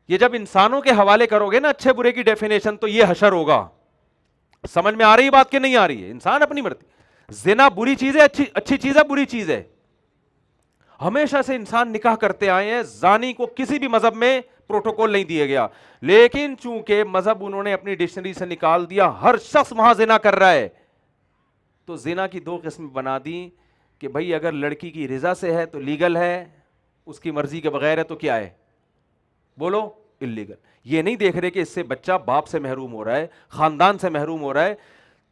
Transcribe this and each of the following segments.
یہ جب انسانوں کے حوالے کرو گے نا اچھے برے کی ڈیفینیشن, تو یہ حشر ہوگا. سمجھ میں آ رہی بات کہ نہیں آ رہی ہے؟ انسان اپنی مرضی. زنا بری چیز ہے, اچھی چیز ہے, بری چیز ہے. ہمیشہ سے انسان نکاح کرتے آئے ہیں, زانی کو کسی بھی مذہب میں پروٹوکول نہیں دیا گیا, لیکن چونکہ مذہب انہوں نے اپنی ڈکشنری سے نکال دیا, ہر شخص وہاں زنا کر رہا ہے, تو زنا کی دو قسم بنا دی کہ بھائی اگر لڑکی کی رضا سے ہے تو لیگل ہے, اس کی مرضی کے بغیر ہے تو کیا ہے, بولو, اللیگل. یہ نہیں دیکھ رہے کہ اس سے بچہ باپ سے محروم ہو رہا ہے, خاندان سے محروم ہو رہا ہے,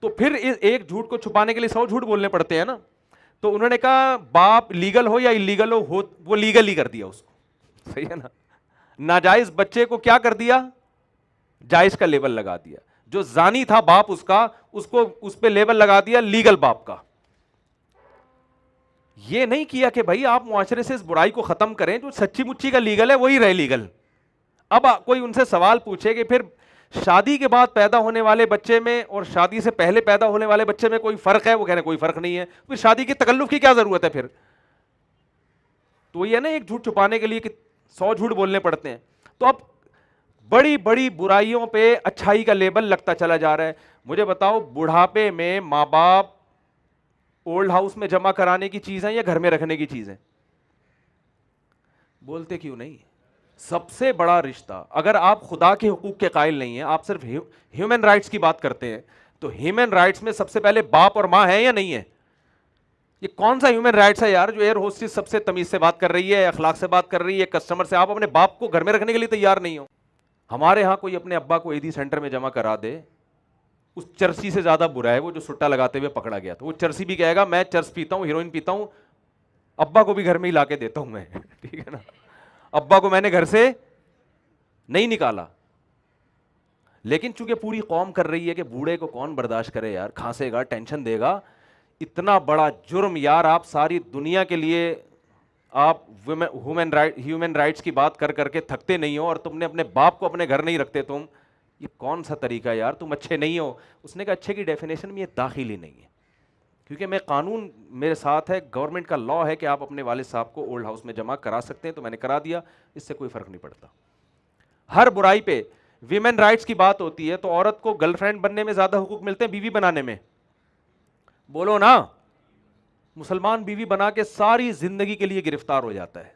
تو پھر ایک جھوٹ کو چھپانے کے لیے 100 جھوٹ بولنے پڑتے ہیں نا. تو انہوں نے کہا باپ لیگل ہو یا اللیگل ہو, وہ لیگل ہی کر دیا اس کو, صحیح ہے نا. ناجائز بچے کو کیا کر دیا, جائز کا لیبل لگا دیا. جو زانی تھا باپ اس کا, اس کو اس پہ لیبل لگا دیا لیگل باپ کا. یہ نہیں کیا کہ بھائی آپ معاشرے سے اس برائی کو ختم کریں, جو سچی مچی کا لیگل ہے وہی رہے لیگل. اب کوئی ان سے سوال پوچھے کہ پھر شادی کے بعد پیدا ہونے والے بچے میں اور شادی سے پہلے پیدا ہونے والے بچے میں کوئی فرق ہے, وہ کہنے کوئی فرق نہیں ہے, پھر شادی کی تکلف کی کیا ضرورت ہے پھر. تو یہ نا ایک جھوٹ چھپانے کے لیے کہ 100 جھوٹ بولنے پڑتے ہیں. تو اب بڑی بڑی برائیوں پہ اچھائی کا لیبل لگتا چلا جا رہا ہے. مجھے بتاؤ, بڑھاپے میں ماں باپ اولڈ ہاؤس میں جمع کرانے کی چیز ہے یا گھر میں رکھنے کی چیز ہے؟ بولتے کیوں نہیں؟ سب سے بڑا رشتہ, اگر آپ خدا کے حقوق کے قائل نہیں ہیں, آپ صرف ہیومن رائٹس کی بات کرتے ہیں, تو ہیومن رائٹس میں سب سے پہلے باپ اور ماں ہے یا نہیں ہے؟ یہ کون سا ہیومن رائٹس ہے یار, جو ایئر ہوسٹس سب سے تمیز سے بات کر رہی ہے, اخلاق سے بات کر رہی ہے, کسٹمر سے, آپ اپنے باپ کو گھر میں رکھنے کے لیے تیار نہیں ہو. ہمارے ہاں کوئی اپنے ابا کو ایدی سینٹر میں جمع کرا دے, اس چرسی سے زیادہ برا ہے وہ جو سٹا لگاتے ہوئے پکڑا گیا. تو وہ چرسی بھی کہے گا میں چرس پیتا ہوں, ہیروئن پیتا ہوں, ابا کو بھی گھر میں ہی لا کے دیتا ہوں میں, ٹھیک ہے نا, ابا کو میں نے گھر سے نہیں نکالا. لیکن چونکہ پوری قوم کر رہی ہے کہ بوڑھے کو کون برداشت کرے یار, کھانسے گا, ٹینشن دے گا, اتنا بڑا جرم یار. آپ ساری دنیا کے لیے آپ ہیومن رائٹس کی بات کر کر کے تھکتے نہیں ہو, اور تم نے اپنے باپ کو اپنے گھر نہیں رکھتے تم, یہ کون سا طریقہ یار, تم اچھے نہیں ہو. اس نے کہا اچھے کی ڈیفینیشن میں یہ داخل ہی نہیں ہے, کیونکہ میں قانون میرے ساتھ ہے, گورنمنٹ کا لا ہے کہ آپ اپنے والد صاحب کو اولڈ ہاؤس میں جمع کرا سکتے ہیں, تو میں نے کرا دیا, اس سے کوئی فرق نہیں پڑتا. ہر برائی پہ ویمن رائٹس کی بات ہوتی ہے, تو عورت کو گرل فرینڈ بننے میں زیادہ حقوق ملتے ہیں بیوی بنانے میں, بولو نا. مسلمان بیوی بنا کے ساری زندگی کے لیے گرفتار ہو جاتا ہے,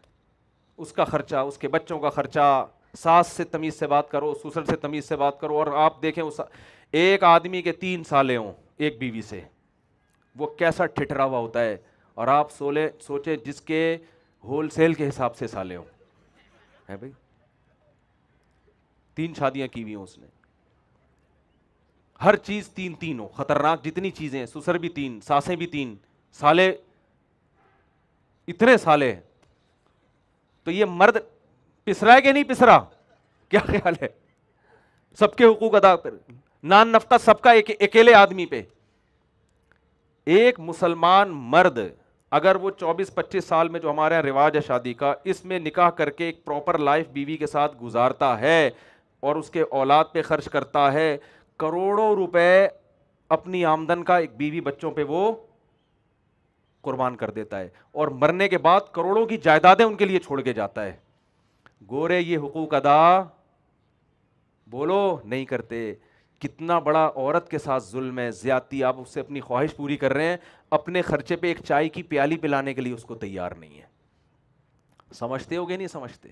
اس کا خرچہ, اس کے بچوں کا خرچہ, ساس سے تمیز سے بات کرو, سسر سے تمیز سے بات کرو. اور آپ دیکھیں اس ایک آدمی کے 3 سالے ہوں ایک بیوی سے, وہ کیسا ٹھٹرا ہوا ہوتا ہے, اور آپ سوچیں جس کے ہول سیل کے حساب سے سالے ہوں, ہے بھائی 3 شادیاں کی ہوئی ہوں اس نے, ہر چیز 3 ہو, خطرناک جتنی چیزیں, سسر بھی 3, ساسیں بھی 3, سالے اتنے سالے. تو یہ مرد پسرا ہے کہ نہیں پسرا, کیا خیال ہے؟ سب کے حقوق ادا, نان نفقہ سب کا اکیلے آدمی پہ. ایک مسلمان مرد اگر وہ 24-25 سال میں جو ہمارے یہاں رواج ہے شادی کا, اس میں نکاح کر کے ایک پراپر لائف بیوی کے ساتھ گزارتا ہے اور اس کے اولاد پہ خرچ کرتا ہے, کروڑوں روپے اپنی آمدن کا ایک بیوی بچوں پہ وہ قربان کر دیتا ہے, اور مرنے کے بعد کروڑوں کی جائیدادیں ان کے لیے چھوڑ کے جاتا ہے. گورے یہ حقوق ادا بولو نہیں کرتے. کتنا بڑا عورت کے ساتھ ظلم ہے, زیادتی. آپ اس سے اپنی خواہش پوری کر رہے ہیں, اپنے خرچے پہ ایک چائے کی پیالی پلانے کے لیے اس کو تیار نہیں ہے. سمجھتے ہو گے نہیں سمجھتے؟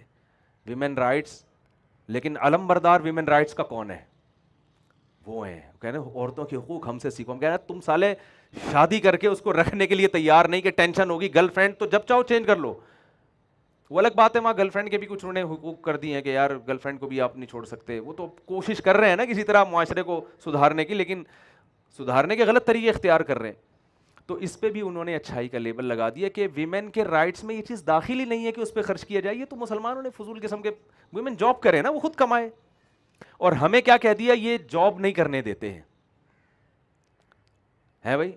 ویمن رائٹس, لیکن علم بردار ویمن رائٹس کا کون ہے؟ وہ ہیں کہنے عورتوں کے حقوق ہم سے سیکھو. ہم کہہ رہے ہیں تم سالے شادی کر کے اس کو رکھنے کے لیے تیار نہیں, کہ ٹینشن ہوگی گرل فرینڈ تو جب چاہو چینج کر لو. وہ الگ بات ہے, وہاں گرل فرینڈ کے بھی کچھ انہوں نے حقوق کر دی ہیں کہ یار گرل فرینڈ کو بھی آپ نہیں چھوڑ سکتے. وہ تو کوشش کر رہے ہیں نا کسی طرح معاشرے کو سدھارنے کی, لیکن سدھارنے کے غلط طریقے اختیار کر رہے ہیں. تو اس پہ بھی انہوں نے اچھائی کا لیبل لگا دیا کہ ویمن کے رائٹس میں یہ چیز داخل ہی نہیں ہے کہ اس پہ خرچ کیا جائے. یہ تو مسلمانوں نے فضول قسم کے, ویمن جاب کرے نا, وہ خود کمائے, اور ہمیں کیا کہہ دیا, یہ جاب نہیں کرنے دیتے ہیں. ہے بھائی,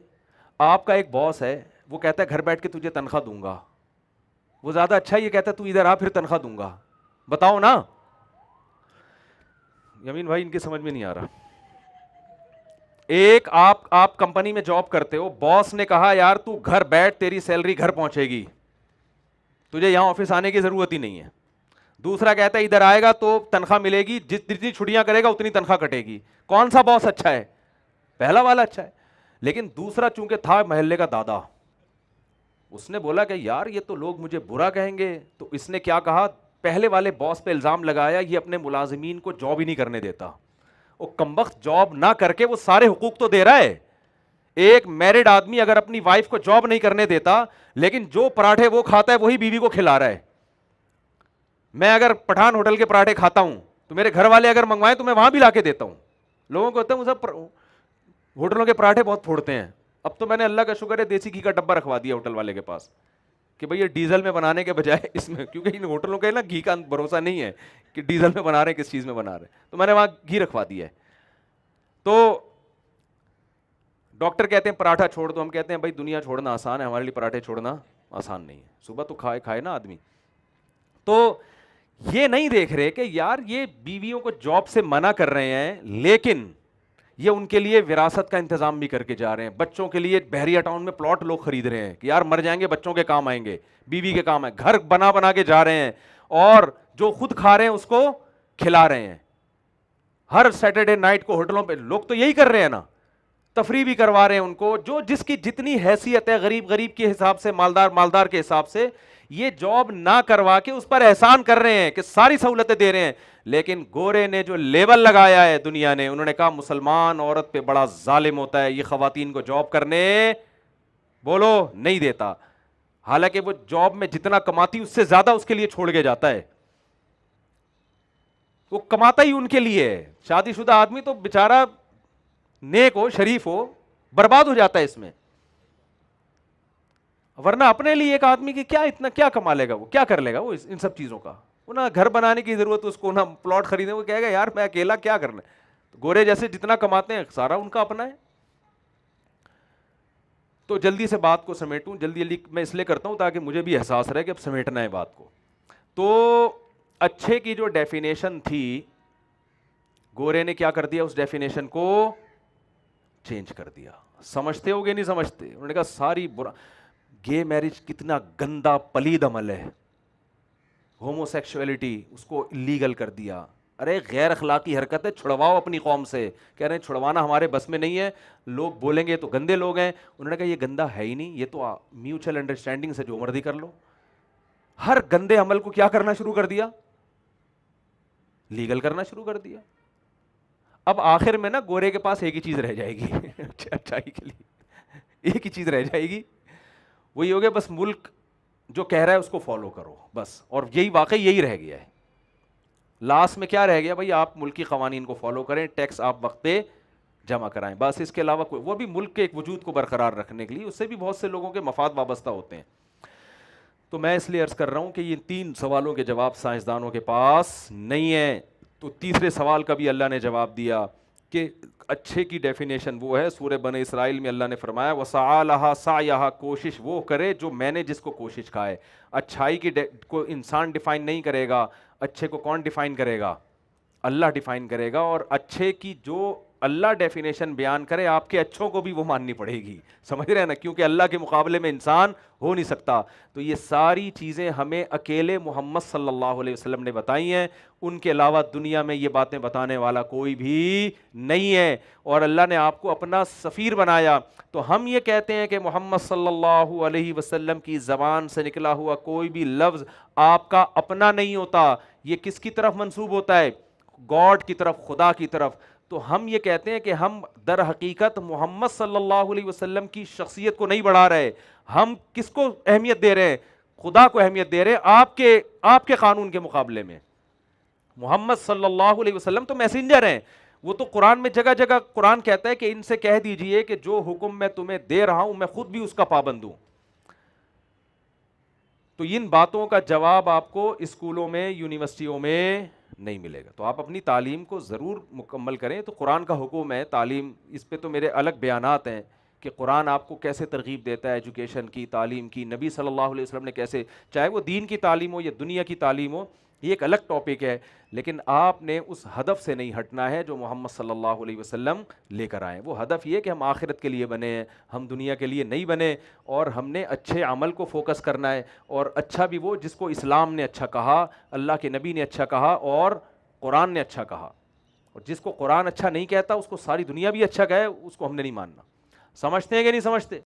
آپ کا ایک باس ہے, وہ کہتا ہے گھر بیٹھ کے تجھے تنخواہ دوں گا, وہ زیادہ اچھا یہ کہتا ہے تو ادھر آ پھر تنخواہ دوں گا. بتاؤ نا یمین بھائی, ان کی سمجھ میں نہیں آ رہا. ایک آپ کمپنی میں جاب کرتے ہو, باس نے کہا یار تو گھر بیٹھ, تیری سیلری گھر پہنچے گی, تجھے یہاں آفس آنے کی ضرورت ہی نہیں ہے. دوسرا کہتا ہے ادھر آئے گا تو تنخواہ ملے گی، جتنی چھٹیاں کرے گا اتنی تنخواہ کٹے گی. کون سا باس اچھا ہے؟ پہلا والا اچھا ہے. لیکن دوسرا چونکہ تھا محلے کا دادا، اس نے بولا کہ یار یہ تو لوگ مجھے برا کہیں گے، تو اس نے کیا کہا، پہلے والے باس پہ الزام لگایا یہ اپنے ملازمین کو جاب ہی نہیں کرنے دیتا. وہ کمبخت جاب نہ کر کے وہ سارے حقوق تو دے رہا ہے. ایک میرڈ آدمی اگر اپنی وائف کو جاب نہیں کرنے دیتا لیکن جو پراٹھے وہ کھاتا ہے وہی بیوی کو کھلا رہا ہے. میں اگر پٹھان ہوٹل کے پراٹھے کھاتا ہوں تو میرے گھر والے اگر منگوائیں تو میں وہاں بھی لا کے دیتا ہوں. لوگوں کو کہتا ہوں سب ہوٹلوں کے پراٹھے بہت پھوڑتے ہیں. اب تو میں نے اللہ کا شکر ہے دیسی گھی کا ڈبہ رکھوا دیا ہوٹل والے کے پاس کہ بھئی یہ ڈیزل میں بنانے کے بجائے اس میں، کیونکہ ان ہوٹلوں کے نا گھی کا بھروسہ نہیں ہے کہ ڈیزل میں بنا رہے ہیں کس چیز میں بنا رہے ہیں، تو میں نے وہاں گھی رکھوا دیا ہے. تو ڈاکٹر کہتے ہیں پراٹھا چھوڑ دو، ہم کہتے ہیں بھائی دنیا چھوڑنا آسان ہے، ہمارے لیے پراٹھے چھوڑنا آسان نہیں ہے. صبح تو کھائے نا آدمی. تو یہ نہیں دیکھ رہے کہ یار یہ بیویوں کو جاب سے منع کر رہے ہیں لیکن یہ ان کے لیے وراثت کا انتظام بھی کر کے جا رہے ہیں. بچوں کے لیے بحریہ ٹاؤن میں پلاٹ لوگ خرید رہے ہیں کہ یار مر جائیں گے بچوں کے کام آئیں گے، بیوی کے کام آئیں. گھر بنا کے جا رہے ہیں اور جو خود کھا رہے ہیں اس کو کھلا رہے ہیں. ہر سیٹرڈے نائٹ کو ہوٹلوں پہ لوگ تو یہی کر رہے ہیں نا، تفریح بھی کروا رہے ہیں ان کو، جو جس کی جتنی حیثیت ہے، غریب کے حساب سے، مالدار کے حساب سے. یہ جاب نہ کروا کے اس پر احسان کر رہے ہیں کہ ساری سہولتیں دے رہے ہیں. لیکن گورے نے جو لیبل لگایا ہے دنیا نے، انہوں نے کہا مسلمان عورت پہ بڑا ظالم ہوتا ہے، یہ خواتین کو جاب کرنے بولو نہیں دیتا. حالانکہ وہ جاب میں جتنا کماتی اس سے زیادہ اس کے لیے چھوڑ کے جاتا ہے. وہ کماتا ہی ان کے لیے ہے. شادی شدہ آدمی تو بیچارہ نیک ہو، شریف ہو، برباد ہو جاتا ہے اس میں. ورنہ اپنے لیے ایک آدمی کی کیا کما لے گا، وہ کیا کر لے گا وہ ان سب چیزوں کا. وہ نہ گھر بنانے کی ضرورت اس کو، نہ پلاٹ خریدنے. وہ کہے گا یار میں اکیلا کیا کرنا ہے. گورے جیسے جتنا کماتے ہیں سارا ان کا اپنا ہے. تو جلدی سے بات کو سمیٹوں، جلدی میں اس لیے کرتا ہوں تاکہ مجھے بھی احساس رہے کہ اب سمیٹنا ہے بات کو. تو اچھے کی جو ڈیفینیشن تھی، گورے نے کیا کر دیا، اس ڈیفینیشن کو چینج کر دیا. سمجھتے ہو گے نہیں سمجھتے؟ انہوں نے کہا ساری گے میرج کتنا گندا پلید عمل ہے، ہومو سیکشولیٹی اس کو لیگل کر دیا. ارے غیر اخلاقی حرکت ہے، چھڑواؤ اپنی قوم سے. کہہ رہے ہیں چھڑوانا ہمارے بس میں نہیں ہے، لوگ بولیں گے تو گندے لوگ ہیں. انہوں نے کہا یہ گندا ہے ہی نہیں، یہ تو میوچل انڈرسٹینڈنگ سے جو مرضی کر لو. ہر گندے عمل کو کیا کرنا شروع کر دیا، لیگل کرنا شروع کر دیا. اب آخر میں نا گورے کے پاس ایک ہی چیز رہ جائے گی اچھائی کے لیے ایک ہی چیز رہ جائے گی، وہی ہو گیا بس ملک جو کہہ رہا ہے اس کو فالو کرو بس. اور یہی واقعی یہی رہ گیا ہے. لاسٹ میں کیا رہ گیا بھائی، آپ ملکی قوانین کو فالو کریں، ٹیکس آپ وقت پہ جمع کرائیں، بس. اس کے علاوہ کوئی، وہ بھی ملک کے ایک وجود کو برقرار رکھنے کے لیے، اس سے بھی بہت سے لوگوں کے مفاد وابستہ ہوتے ہیں. تو میں اس لیے عرض کر رہا ہوں کہ یہ 3 سوالوں کے جواب سائنسدانوں کے پاس نہیں ہیں. تو تیسرے سوال کا بھی اللہ نے جواب دیا کہ اچھے کی ڈیفینیشن وہ ہے، سورہ بنی اسرائیل میں اللہ نے فرمایا وَسَعَى لَهَا سَعْيَهَا، کوشش وہ کرے جو میں نے جس کو کوشش کہا ہے. اچھائی کی کو انسان ڈیفائن نہیں کرے گا، اچھے کو کون ڈیفائن کرے گا؟ اللہ ڈیفائن کرے گا. اور اچھے کی جو اللہ ڈیفینیشن بیان کرے آپ کے اچھوں کو بھی وہ ماننی پڑے گی. سمجھ رہے ہیں نا، کیونکہ اللہ کے مقابلے میں انسان ہو نہیں سکتا. تو یہ ساری چیزیں ہمیں اکیلے محمد صلی اللہ علیہ وسلم نے بتائی ہیں، ان کے علاوہ دنیا میں یہ باتیں بتانے والا کوئی بھی نہیں ہے. اور اللہ نے آپ کو اپنا سفیر بنایا. تو ہم یہ کہتے ہیں کہ محمد صلی اللہ علیہ وسلم کی زبان سے نکلا ہوا کوئی بھی لفظ آپ کا اپنا نہیں ہوتا. یہ کس کی طرف منسوب ہوتا ہے؟ گاڈ کی طرف، خدا کی طرف. تو ہم یہ کہتے ہیں کہ ہم در حقیقت محمد صلی اللہ علیہ وسلم کی شخصیت کو نہیں بڑھا رہے. ہم کس کو اہمیت دے رہے ہیں؟ خدا کو اہمیت دے رہے ہیں آپ کے قانون کے مقابلے میں. محمد صلی اللہ علیہ وسلم تو میسنجر ہیں. وہ تو قرآن میں جگہ جگہ قرآن کہتا ہے کہ ان سے کہہ دیجئے کہ جو حکم میں تمہیں دے رہا ہوں میں خود بھی اس کا پابند ہوں. تو ان باتوں کا جواب آپ کو اسکولوں میں، یونیورسٹیوں میں نہیں ملے گا. تو آپ اپنی تعلیم کو ضرور مکمل کریں. تو قرآن کا حکم ہے تعلیم، اس پہ تو میرے الگ بیانات ہیں کہ قرآن آپ کو کیسے ترغیب دیتا ہے ایجوکیشن کی، تعلیم کی. نبی صلی اللہ علیہ وسلم نے کیسے، چاہے وہ دین کی تعلیم ہو یا دنیا کی تعلیم ہو، یہ ایک الگ ٹاپک ہے، لیکن آپ نے اس ہدف سے نہیں ہٹنا ہے جو محمد صلی اللہ علیہ وسلم لے کر آئے. وہ ہدف یہ کہ ہم آخرت کے لیے بنے ہیں، ہم دنیا کے لیے نہیں بنے، اور ہم نے اچھے عمل کو فوکس کرنا ہے، اور اچھا بھی وہ جس کو اسلام نے اچھا کہا، اللہ کے نبی نے اچھا کہا، اور قرآن نے اچھا کہا. اور جس کو قرآن اچھا نہیں کہتا، اس کو ساری دنیا بھی اچھا کہے، اس کو ہم نے نہیں ماننا. سمجھتے ہیں کہ نہیں سمجھتے؟